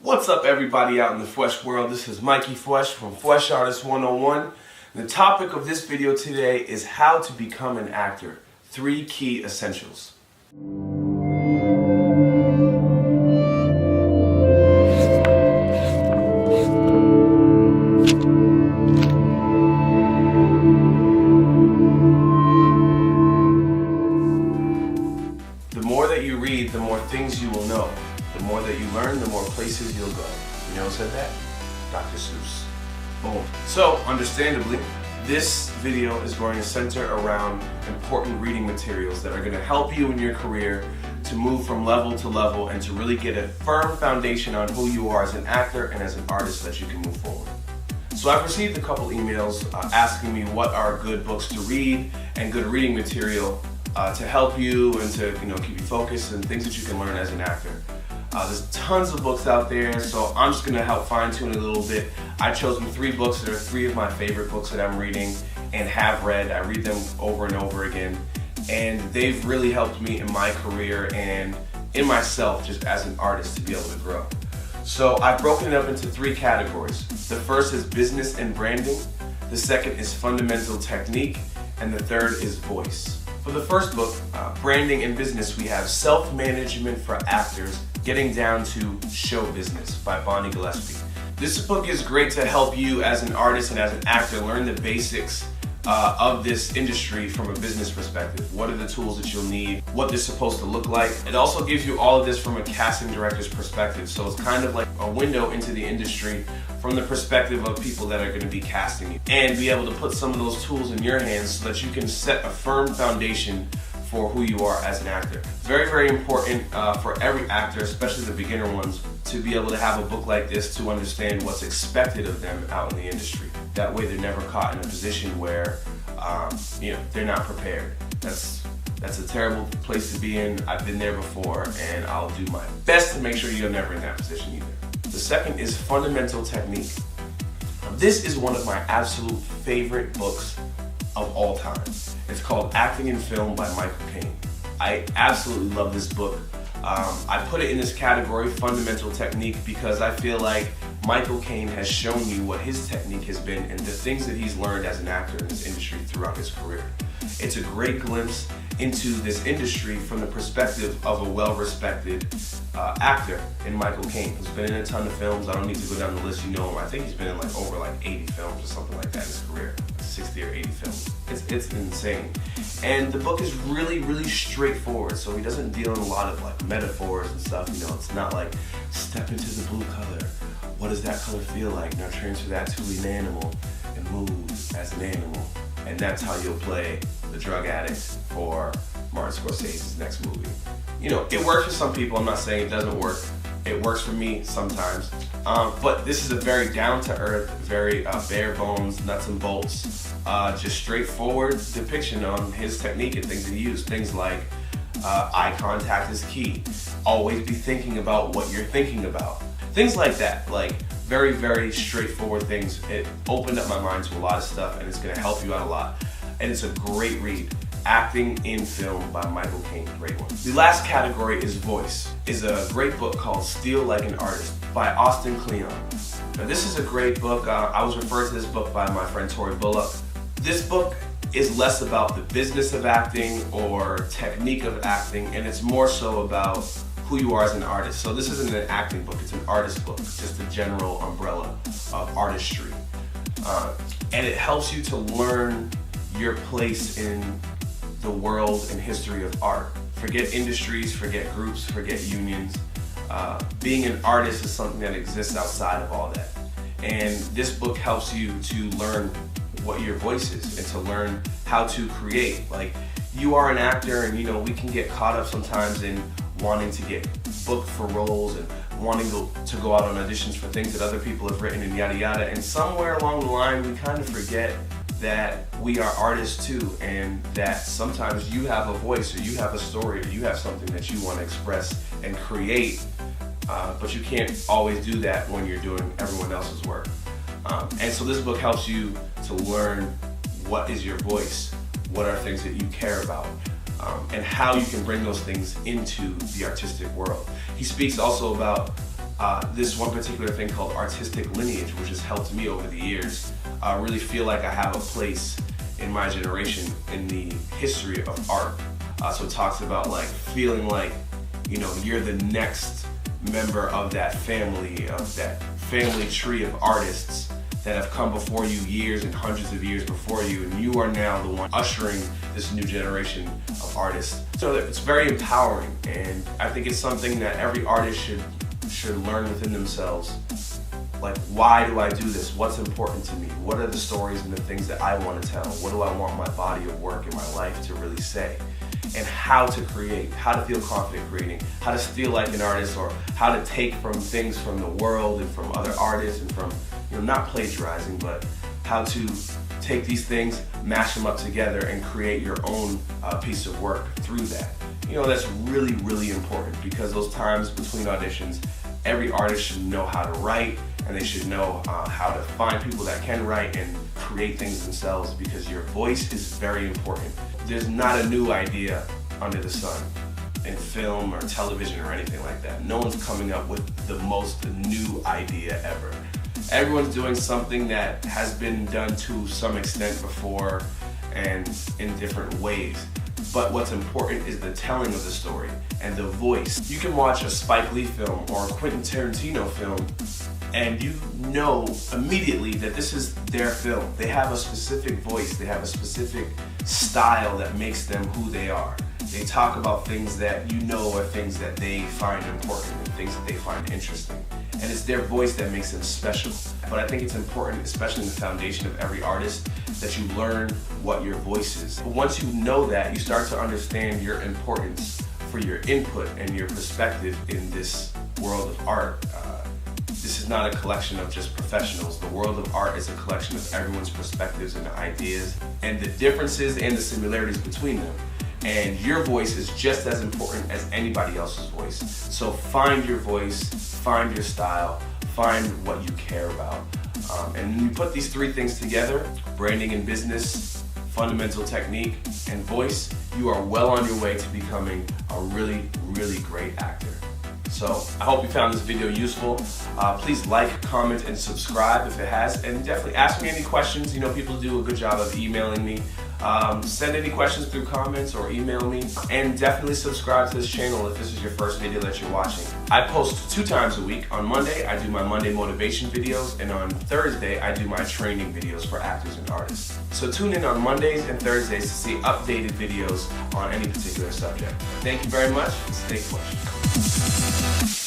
What's up, everybody out in the Fwesh world? This is Mikey Fwesh from Fwesh Artist 101. The topic of this video today is how to become an actor. 3 key essentials. The more that you read, the more things you will know. The more that you learn, the more places you'll go. You know who said that? Dr. Seuss. Boom. So, understandably, this video is going to center around important reading materials that are going to help you in your career to move from level to level and to really get a firm foundation on who you are as an actor and as an artist that you can move forward. So I've received a couple emails asking me what are good books to read and good reading material to help you and to keep you focused and things that you can learn as an actor. There's tons of books out there, so I'm just going to help fine-tune it a little bit. I chose 3 books that are 3 of my favorite books that I'm reading and have read. I read them over and over again, and they've really helped me in my career and in myself just as an artist to be able to grow. So I've broken it up into 3 categories. The first is business and branding, the second is fundamental technique, and the third is voice. For the first book, Branding and Business, we have Self-Management for Actors, Getting Down to Show Business by Bonnie Gillespie. This book is great to help you as an artist and as an actor learn the basics of this industry from a business perspective. What are the tools that you'll need? What they're supposed to look like? It also gives you all of this from a casting director's perspective. So it's kind of like a window into the industry from the perspective of people that are going to be casting you, and be able to put some of those tools in your hands so that you can set a firm foundation for who you are as an actor. Very, very important for every actor, especially the beginner ones, to be able to have a book like this to understand what's expected of them out in the industry. That way they're never caught in a position where they're not prepared. That's a terrible place to be in. I've been there before, and I'll do my best to make sure you're never in that position either. The second is Fundamental Technique. This is one of my absolute favorite books of all time. It's called Acting in Film by Michael Caine. I absolutely love this book. I put it in this category, Fundamental Technique, because I feel like Michael Caine has shown you what his technique has been and the things that he's learned as an actor in this industry throughout his career. It's a great glimpse into this industry from the perspective of a well-respected actor in Michael Caine, who's been in a ton of films. I don't need to go down the list, you know him. I think he's been in over 80 films or something like that in his career. 60 or 80 films. It's insane. And the book is really, really straightforward, so he doesn't deal in a lot of metaphors and stuff. It's not like, step into the blue color. What does that color feel like? Now transfer that to an animal and move as an animal. And that's how you'll play the drug addict for Martin Scorsese's next movie. It works for some people. I'm not saying it doesn't work. It works for me sometimes. But this is a very down-to-earth, very bare bones, nuts and bolts, just straightforward depiction on his technique and things that he used. Things like eye contact is key. Always be thinking about what you're thinking about. Things like that. Very, very straightforward things. It opened up my mind to a lot of stuff, and it's going to help you out a lot. And it's a great read. Acting in Film by Michael Caine, great one. The last category is voice. Is a great book called Steal Like an Artist by Austin Kleon. Now this is a great book. I was referred to this book by my friend Tori Bullock. This book is less about the business of acting or technique of acting, and it's more so about who you are as an artist. So this isn't an acting book, it's an artist book, just a general umbrella of artistry. And it helps you to learn your place in the world and history of art. Forget industries, forget groups, forget unions. Being an artist is something that exists outside of all that. And this book helps you to learn what your voice is and to learn how to create. You are an actor, and we can get caught up sometimes in wanting to get booked for roles and wanting to go out on auditions for things that other people have written and yada yada. And somewhere along the line, we kind of forget that we are artists too, and that sometimes you have a voice, or you have a story, or you have something that you want to express and create, but you can't always do that when you're doing everyone else's work. And so this book helps you to learn what is your voice, what are things that you care about, and how you can bring those things into the artistic world. He speaks also about this one particular thing called artistic lineage, which has helped me over the years really feel like I have a place in my generation in the history of art. So it talks about like feeling like, you know, you're the next member of that family tree of artists that have come before you years and hundreds of years before you, and you are now the one ushering this new generation of artists. So it's very empowering, and I think it's something that every artist should learn within themselves. Like, why do I do this? What's important to me? What are the stories and the things that I want to tell? What do I want my body of work in my life to really say? And how to create, how to feel confident creating, how to feel like an artist, or how to take from things from the world and from other artists, and from, you know, not plagiarizing, but how to take these things, mash them up together, and create your own piece of work through that. You know, that's really, really important, because those times between auditions, every artist should know how to write, and they should know how to find people that can write and create things themselves, because your voice is very important. There's not a new idea under the sun in film or television or anything like that. No one's coming up with the most new idea ever. Everyone's doing something that has been done to some extent before and in different ways. But what's important is the telling of the story and the voice. You can watch a Spike Lee film or a Quentin Tarantino film, and you know immediately that this is their film. They have a specific voice, they have a specific style that makes them who they are. They talk about things that you know are things that they find important and things that they find interesting. And it's their voice that makes them special. But I think it's important, especially in the foundation of every artist, that you learn what your voice is. But once you know that, you start to understand your importance for your input and your perspective in this world of art. This is not a collection of just professionals. The world of art is a collection of everyone's perspectives and ideas, and the differences and the similarities between them. And your voice is just as important as anybody else's voice. So find your voice, find your style, find what you care about. And when you put these three things together, branding and business, fundamental technique, and voice, you are well on your way to becoming a really, really great actor. So I hope you found this video useful. Please like, comment, and subscribe if it has, and definitely ask me any questions. You know, people do a good job of emailing me. Send any questions through comments or email me, and definitely subscribe to this channel if this is your first video that you're watching. I post 2 times a week. On Monday, I do my Monday motivation videos, and on Thursday, I do my training videos for actors and artists. So tune in on Mondays and Thursdays to see updated videos on any particular subject. Thank you very much, and stay questioned.